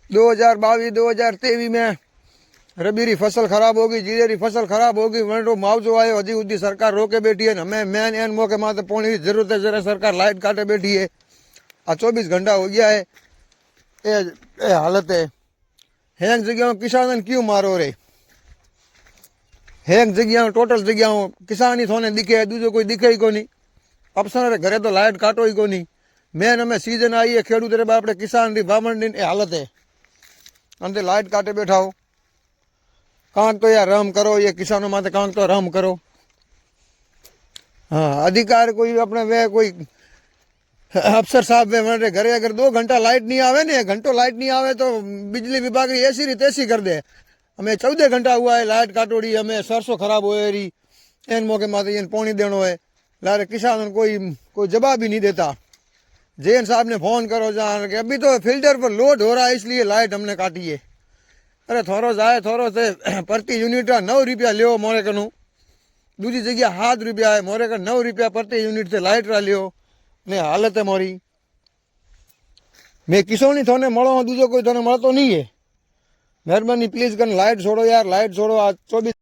2022 2023 में रबी री फसल खराब होगी, जीरे री फसल खराब होगी, वनडो मुआवजो आयो हजी उदी सरकार रोके बैठी है। हमें मेन एन मौके माते पानी की जरूरत है, जरा सरकार लाइट काटे बैठी है। आ 24 घंटा हो गया है, ये हालत है। हेंग जगह किसान क्यों मारो रे, हेंग जगह टोटल जगह किसान ही थोने दिखे, दूजो कोई दिखे ही कोनी। अफसर रे घरे तो लाइट काटो ही कोनी। मेन हमें सीजन आई है, खेडूत रे बापड़े किसान री वामण री हालत है, अंदर लाइट काटे बैठा हो। कांक तो यार रहम करो, ये किसानों माते कांक तो रहम करो। हाँ, अधिकार कोई अपने वे कोई अफसर साहब वे हमारे घरे अगर 2 घंटा लाइट नहीं आवे ने, घंटो लाइट नहीं आवे तो बिजली विभाग की ऐसी रीत ऐसी कर दे। हमें 14 घंटा हुआ है लाइट काटोड़ी, हमें सरसों खराब हो रही, एन मौके माते इन पानी देनो है। लारे किसान कोई जवाब ही नहीं देता। जैन साहब ने फोन करो जान कि अभी तो फिल्टर पर लोड हो रहा है इसलिए लाइट हमने काटी है। अरे थोरो जाए थोरो से प्रति यूनिट 9 रुपया लियो मोरे कनु, दूसरी जगह 7 रुपया है, मोरे का 9 रुपया प्रति यूनिट से लाइट रा लियो ने हालत है मोरी। मैं किसोनी थोने मळो, दूजो कोई थोने मळतो नहीं है। मेहरबानी प्लीज कर लाइट छोड़ो यार, लाइट छोड़ो। आज 24